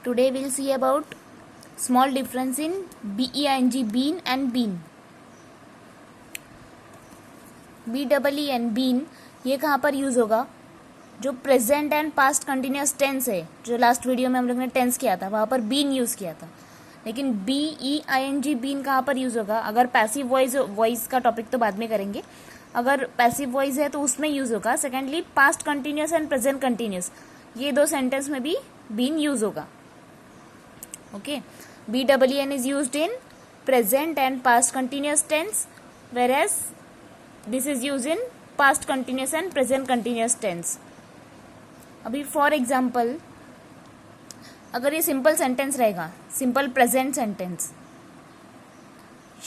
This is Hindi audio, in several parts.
Today we'll see about small difference in BEING bean and bean. BEEN bean ये कहाँ पर यूज़ होगा? जो present and past continuous tense है, जो लास्ट वीडियो में हम लोग ने टेंस किया था वहाँ पर बीन यूज़ किया था. लेकिन BEING बीन कहाँ पर यूज़ होगा? अगर पैसिव वॉइस का टॉपिक तो बाद में करेंगे. अगर पैसिव वॉइस है तो उसमें यूज़ होगा. Secondly past continuous and present continuous, ये दो सेंटेंस में भी बीन यूज़ होगा. Okay, BEEN is used in present and past continuous tense, whereas this is used in past continuous and present continuous tense. अभी फॉर एग्जाम्पल अगर ये सिंपल सेंटेंस रहेगा, simple present sentence,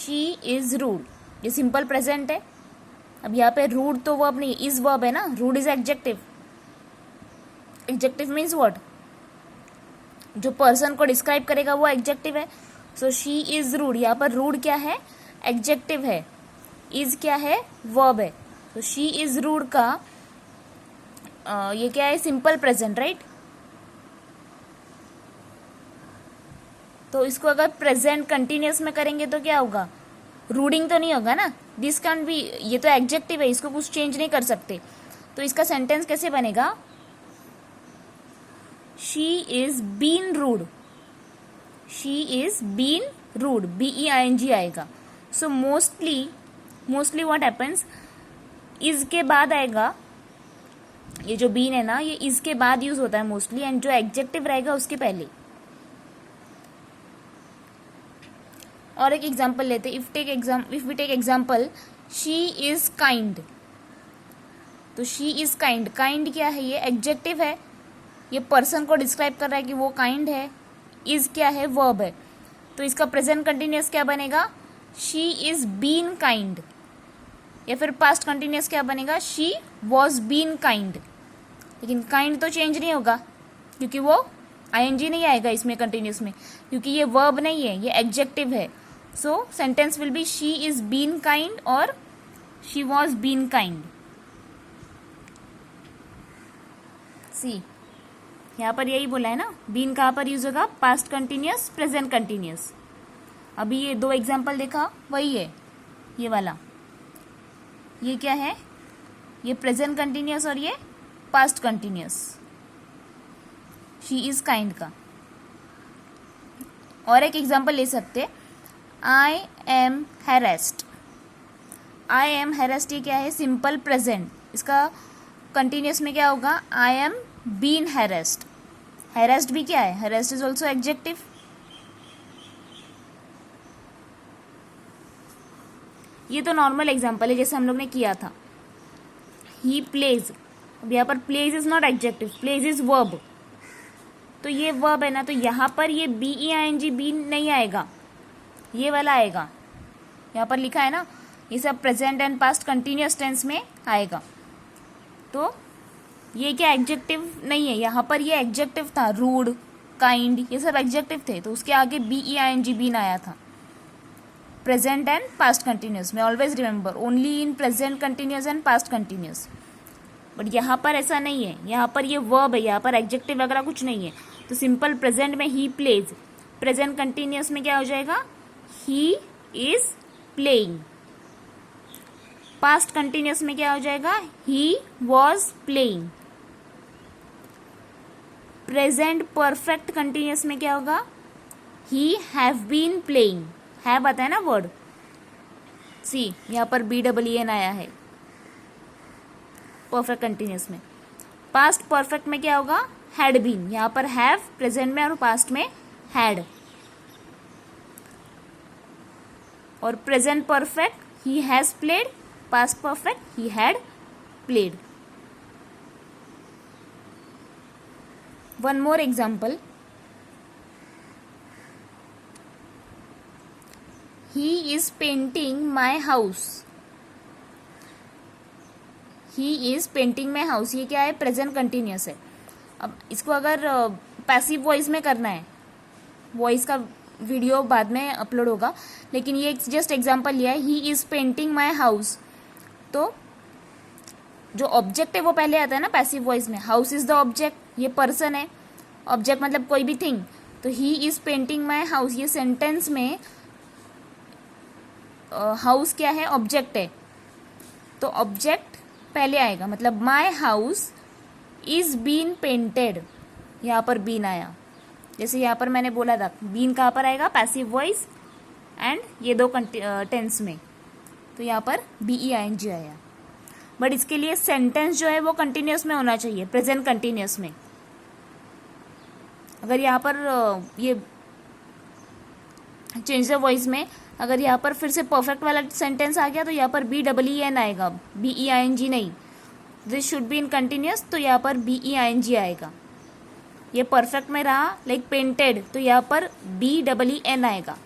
she is rude, ये सिंपल प्रेजेंट है. अब यहाँ पे रूड तो वर्ब नहीं, इज वर्ब है ना. Rude is adjective. Adjective means what? जो पर्सन को डिस्क्राइब करेगा वो एडजेक्टिव है. सो शी इज रूड, यहाँ पर रूड क्या है? एडजेक्टिव है. इज क्या है? वर्ब है. तो शी इज रूड का ये क्या है? Simple present, right. तो इसको अगर प्रेजेंट कंटिन्यूस में करेंगे तो क्या होगा? रूडिंग तो नहीं होगा ना. दिस कैन बी, ये तो एडजेक्टिव है, इसको कुछ चेंज नहीं कर सकते. तो इसका सेंटेंस कैसे बनेगा? She is been rude. She is been rude. BEING आएगा. So mostly what happens? is के बाद आएगा. ये जो been है ना, ये is के बाद यूज होता है मोस्टली, एंड जो एडजेक्टिव रहेगा उसके पहले. और एक एग्जाम्पल लेते. If we take example, she is kind. तो she is kind. काइंड क्या है? ये एडजेक्टिव है. ये पर्सन को डिस्क्राइब कर रहा है कि वो काइंड है. इज क्या है? वर्ब है. तो इसका प्रेजेंट कंटिन्यूस क्या बनेगा? She is been kind. या फिर पास्ट कंटिन्यूस क्या बनेगा? She was been kind. लेकिन काइंड तो चेंज नहीं होगा क्योंकि वो ING नहीं आएगा इसमें कंटिन्यूस में, क्योंकि ये वर्ब नहीं है, ये एडजेक्टिव है. So sentence will be she is been kind और she was been kind. See, यहाँ पर यही बोला है ना. बीन कहाँ पर यूज होगा? Past continuous, present continuous. अभी ये दो एग्जाम्पल देखा, वही है ये वाला. ये क्या है? ये प्रेजेंट कंटिन्यूस और ये past continuous. She is kind का. और एक एग्जाम्पल ले सकते. I am harassed. I am harassed ये क्या है? Simple present. इसका कंटिन्यूस में क्या होगा? I am been harassed. Harassed भी क्या है? Harassed is also adjective. ये तो नॉर्मल एग्जांपल है जैसे हम लोग ने किया था. He pledge. अब यहाँ पर pledge is not adjective, pledge is verb. तो ये वर्ब है ना, तो यहाँ पर ये BEING बीन नहीं आएगा, ये वाला आएगा. यहाँ पर लिखा है ना, ये सब present and past continuous tense में आएगा. तो ये क्या एडजेक्टिव नहीं है, यहाँ पर ये एडजेक्टिव था. रूड, काइंड, ये सब एडजेक्टिव थे. तो उसके आगे BEING बीन आया था. प्रेजेंट एंड पास्ट कंटिन्यूस में always remember, only in present continuous and past continuous. But यहाँ पर ऐसा नहीं है, यहाँ पर ये वर्ब है, यहाँ पर एडजेक्टिव वगैरह कुछ नहीं है. तो सिंपल प्रेजेंट में ही प्लेज, प्रेजेंट कंटिन्यूस में क्या हो जाएगा? He is playing. Past continuous में क्या हो जाएगा? He was playing. Present perfect continuous में क्या होगा? He have been playing. Have आता है ना वर्ड. सी, यहाँ पर BEEN आया है परफेक्ट कंटिन्यूस में. पास्ट परफेक्ट में क्या होगा? Had been. यहाँ पर हैव प्रेजेंट में और पास्ट में हैड. और present perfect he has played, past perfect he had played. One more example. He is painting my house. He is painting my house. ये क्या है? प्रेजेंट कंटिन्यूस है. अब इसको अगर पैसिव वॉइस में करना है, वॉइस का वीडियो बाद में अपलोड होगा, लेकिन ये जस्ट एग्जांपल लिया है. He is painting my house. तो जो ऑब्जेक्ट है वो पहले आता है ना पैसिव वॉइस में. हाउस इज द ऑब्जेक्ट, ये पर्सन है. ऑब्जेक्ट मतलब कोई भी थिंग. तो he is painting my house, ये सेंटेंस में हाउस क्या है, ऑब्जेक्ट है, तो ऑब्जेक्ट पहले आएगा, मतलब my house is been painted, यहाँ पर बीन आया। जैसे यहाँ पर मैंने बोला था बीन कहाँ पर आएगा, पैसिव वॉइस एंड ये दो टेंस में, तो यहाँ पर BEING आया। बट इसके लिए सेंटेंस जो है वो कंटिन्यूस में होना चाहिए, प्रेजेंट कंटिन्यूस में। अगर यहाँ पर ये चेंज द वॉइस में अगर यहाँ पर फिर से परफेक्ट वाला सेंटेंस आ गया तो यहाँ पर BEEN आएगा, BEING नहीं। This should be in continuous, तो यहाँ पर BEING आएगा। ये परफेक्ट में रहा लाइक पेंटेड, तो यहाँ पर BEEN आएगा।